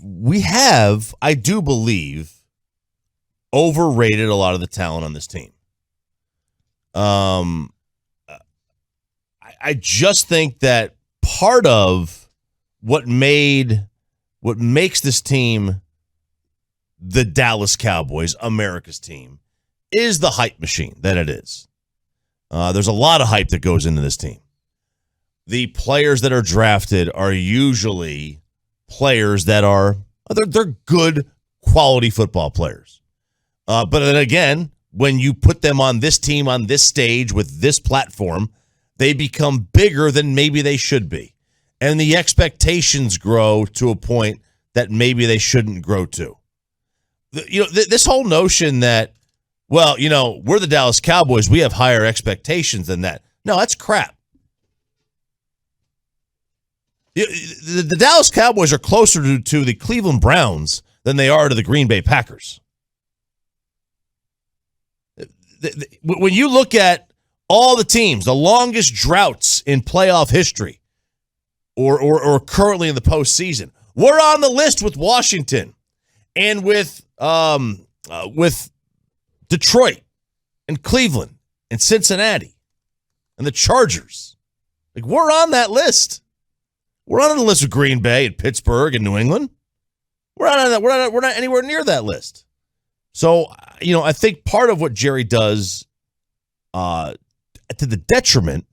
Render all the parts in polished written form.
we have, I do believe, overrated a lot of the talent on this team. I just think that part of what makes this team the Dallas Cowboys, America's team, is the hype machine that it is. There's a lot of hype that goes into this team. The players that are drafted are usually players that they're good quality football players. But then again, when you put them on this team, on this stage, with this platform, they become bigger than maybe they should be. And the expectations grow to a point that maybe they shouldn't grow to. This whole notion that, well, we're the Dallas Cowboys, we have higher expectations than that. No, that's crap. The Dallas Cowboys are closer to the Cleveland Browns than they are to the Green Bay Packers. When you look at all the teams, the longest droughts in playoff history or currently in the postseason, we're on the list with Washington and with Detroit and Cleveland and Cincinnati and the Chargers. Like, we're on that list. We're not on the list of Green Bay and Pittsburgh and New England. We're not anywhere near that list. So, I think part of what Jerry does to the detriment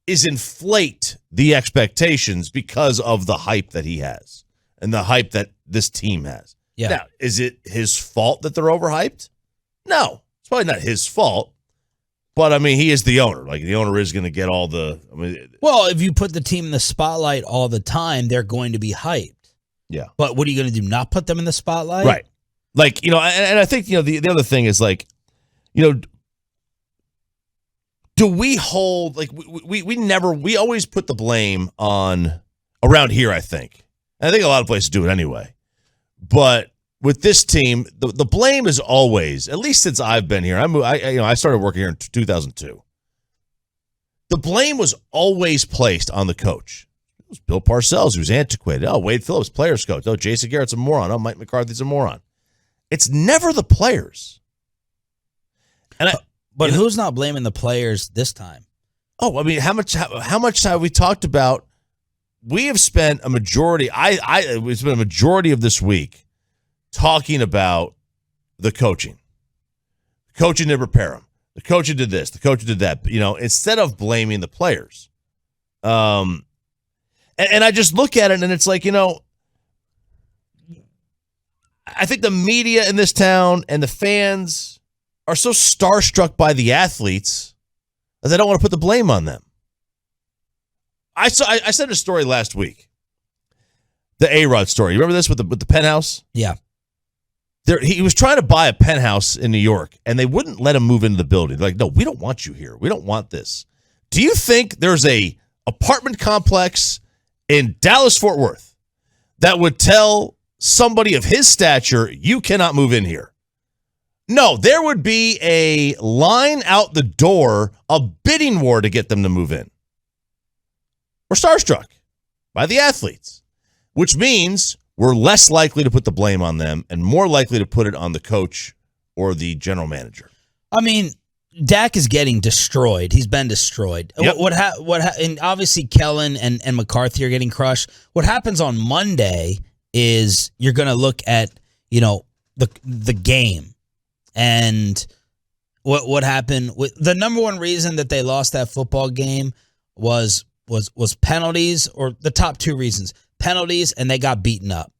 is inflate the expectations because of the hype that he has and the hype that this team has. Yeah. Now, is it his fault that they're overhyped? No, it's probably not his fault. But, he is the owner. Like, the owner is going to get all the... Well, if you put the team in the spotlight all the time, they're going to be hyped. Yeah. But what are you going to do, not put them in the spotlight? Right. Like, and I think, the other thing is, like, do we hold... Like, we always put the blame on... Around here, I think. And I think a lot of places do it anyway. But... With this team, the blame is always, at least since I've been here. I started working here in 2002. The blame was always placed on the coach. It was Bill Parcells, who's antiquated. Oh, Wade Phillips, players coach. Oh, Jason Garrett's a moron. Oh, Mike McCarthy's a moron. It's never the players. But who's not blaming the players this time? Oh, how much have we talked about? We have spent a majority. We spent a majority of this week talking about the coaching. The coaching didn't prepare him. The coaching did this. The coaching did that. Instead of blaming the players. And I just look at it and it's like, I think the media in this town and the fans are so starstruck by the athletes that they don't want to put the blame on them. I said a story last week. The A-Rod story. You remember this with the penthouse? Yeah. He was trying to buy a penthouse in New York, and they wouldn't let him move into the building. They're like, no, we don't want you here. We don't want this. Do you think there's a apartment complex in Dallas-Fort Worth that would tell somebody of his stature, you cannot move in here? No, there would be a line out the door, a bidding war to get them to move in. We're starstruck by the athletes, which means we're less likely to put the blame on them and more likely to put it on the coach or the general manager. Dak is getting destroyed. He's been destroyed. Yep. And obviously Kellen and McCarthy are getting crushed. What happens on Monday is you're going to look at, the game and what happened with the number one reason that they lost that football game was penalties, or the top two reasons. Penalties, and they got beaten up.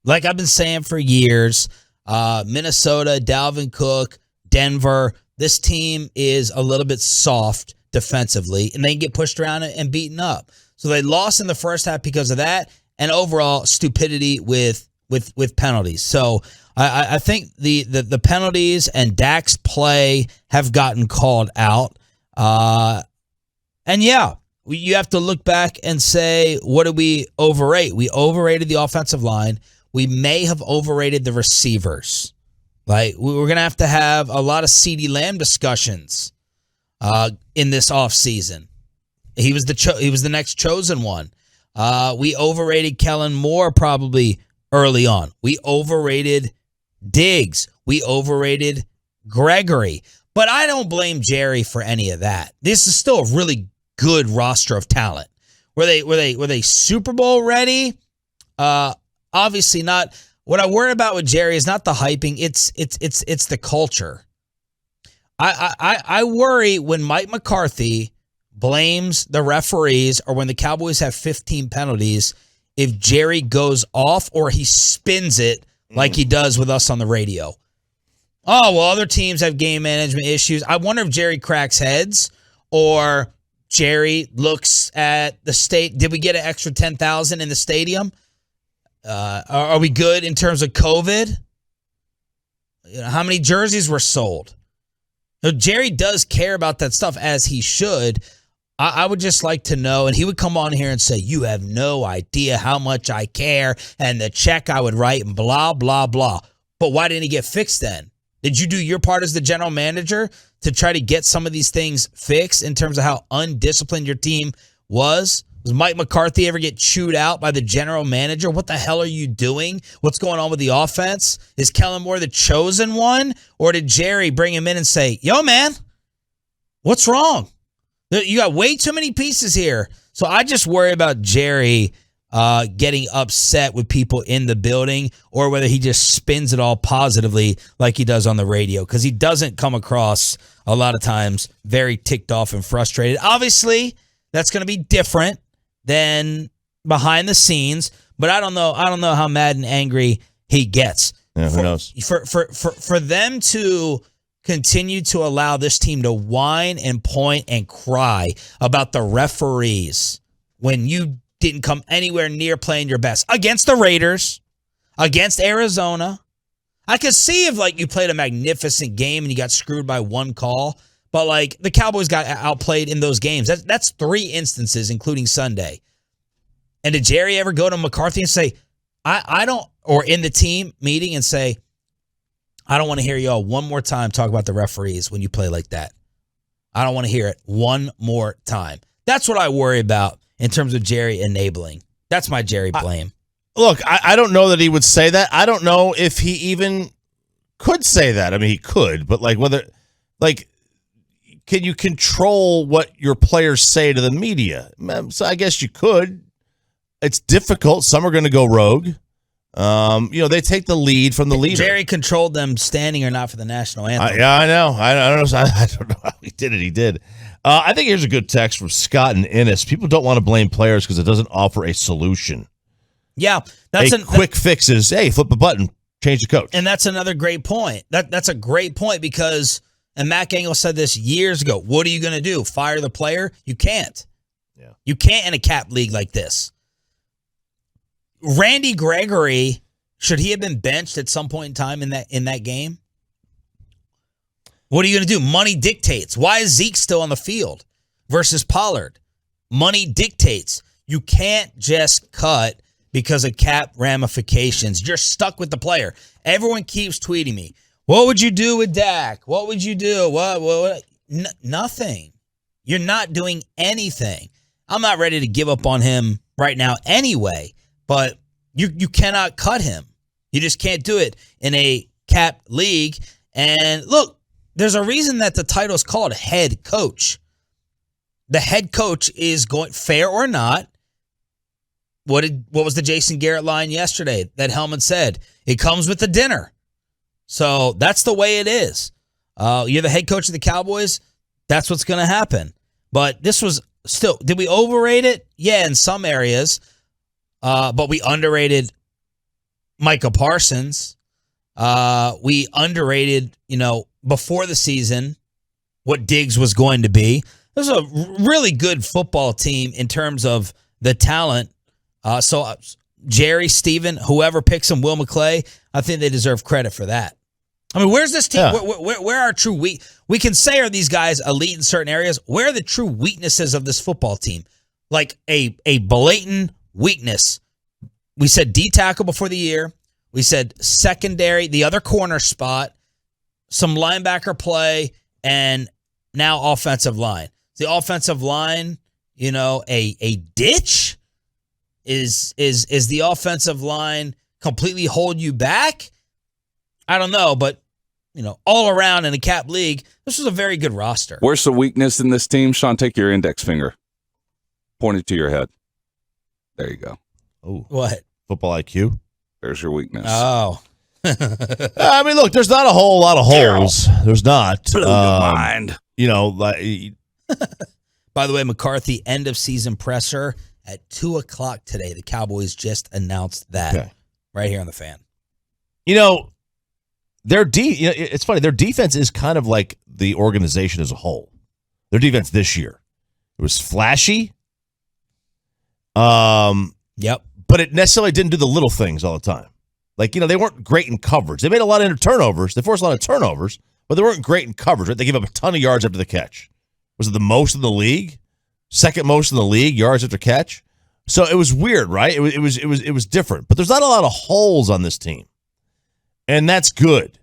Like I've been saying for years, Minnesota, Dalvin Cook, Denver, this team is a little bit soft defensively, and they get pushed around and beaten up. So they lost in the first half because of that, and overall stupidity with penalties. So I think the penalties and Dak's play have gotten called out. And yeah, you have to look back and say, what did we overrate? We overrated the offensive line. We may have overrated the receivers. Like, we're going to have a lot of CeeDee Lamb discussions in this offseason. He was the next chosen one. We overrated Kellen Moore probably early on. We overrated Diggs. We overrated Gregory. But I don't blame Jerry for any of that. This is still a really good roster of talent. Were they Super Bowl ready? Obviously not. What I worry about with Jerry is not the hyping. It's the culture. I worry when Mike McCarthy blames the referees or when the Cowboys have 15 penalties, if Jerry goes off or he spins it like he does with us on the radio. Oh, well, other teams have game management issues. I wonder if Jerry cracks heads or Jerry looks at the state. Did we get an extra 10,000 in the stadium? Are we good in terms of COVID? How many jerseys were sold? Now, Jerry does care about that stuff, as he should. I would just like to know, and he would come on here and say, you have no idea how much I care and the check I would write and blah, blah, blah. But why didn't he get fixed then? Did you do your part as the general manager to try to get some of these things fixed in terms of how undisciplined your team was? Does Mike McCarthy ever get chewed out by the general manager? What the hell are you doing? What's going on with the offense? Is Kellen Moore the chosen one? Or did Jerry bring him in and say, yo, man, what's wrong? You got way too many pieces here. So I just worry about Jerry getting upset with people in the building or whether he just spins it all positively like he does on the radio, because he doesn't come across a lot of times very ticked off and frustrated. Obviously, that's going to be different than behind the scenes, but I don't know how mad and angry he gets. Yeah, who knows? For them to continue to allow this team to whine and point and cry about the referees when you didn't come anywhere near playing your best against the Raiders, against Arizona. I could see if you played a magnificent game and you got screwed by one call, but the Cowboys got outplayed in those games. That's 3 instances, including Sunday. And did Jerry ever go to McCarthy and say, I don't, or in the team meeting and say, I don't want to hear y'all one more time talk about the referees when you play like that. I don't want to hear it one more time. That's what I worry about in terms of Jerry enabling. That's my Jerry blame. Look, I don't know that he would say that. I don't know if he even could say that. I mean, he could, but can you control what your players say to the media? So I guess you could. It's difficult. Some are going to go rogue. They take the lead from the leader. Jerry controlled them standing or not for the national anthem. Yeah, I know. I don't know how he did it. He did. I think here's a good text from Scott and Ennis. People don't want to blame players because it doesn't offer a solution. Yeah, quick fix is, hey, flip a button, change the coach. And that's another great point. That's a great point because, and Matt Gangle said this years ago, what are you going to do? Fire the player? You can't. Yeah. You can't in a cap league like this. Randy Gregory, should he have been benched at some point in time in that game? What are you going to do? Money dictates. Why is Zeke still on the field versus Pollard? Money dictates. You can't just cut because of cap ramifications. You're stuck with the player. Everyone keeps tweeting me, what would you do with Dak? What would you do? What? Nothing. You're not doing anything. I'm not ready to give up on him right now anyway, but you cannot cut him. You just can't do it in a cap league. And look, there's a reason that the title is called head coach. The head coach is going, fair or not. What was the Jason Garrett line yesterday that Hellman said? It comes with the dinner. So that's the way it is. You're the head coach of the Cowboys. That's what's going to happen. But this was still, did we overrate it? Yeah, in some areas. But we underrated Micah Parsons. We underrated, before the season, what Diggs was going to be. This is a really good football team in terms of the talent. So Jerry, Steven, whoever picks them, Will McClay, I think they deserve credit for that. I mean, where's this team? Yeah. Where are true we can say, are these guys elite in certain areas? Where are the true weaknesses of this football team? Like a blatant weakness. We said D tackle before the year. We said secondary, the other corner spot, some linebacker play, and now offensive line. The offensive line, a ditch? Is the offensive line completely hold you back? I don't know, but all around in a cap league, this was a very good roster. Where's the weakness in this team? Sean, take your index finger. Point it to your head. There you go. Oh, what? Football IQ? There's your weakness. Oh. I mean, look, there's not a whole lot of holes. There's not. Blew your mind. By the way, McCarthy, end of season presser at 2:00 today. The Cowboys just announced that right here on the Fan. It's funny. Their defense is kind of like the organization as a whole. Their defense this year, it was flashy. Yep. But it necessarily didn't do the little things all the time. Like, they weren't great in coverage. They made a lot of turnovers. They forced a lot of turnovers, but they weren't great in coverage. Right? They gave up a ton of yards after the catch. Was it the most in the league? Second most in the league, yards after catch. So it was weird, right? It was different. But there's not a lot of holes on this team, and that's good.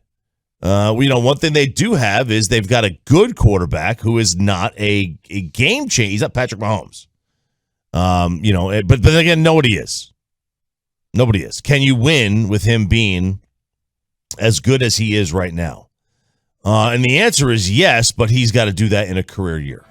One thing they do have is they've got a good quarterback who is not a game changer. He's not Patrick Mahomes. But again, nobody is. Nobody is. Can you win with him being as good as he is right now? And the answer is yes, but he's got to do that in a career year.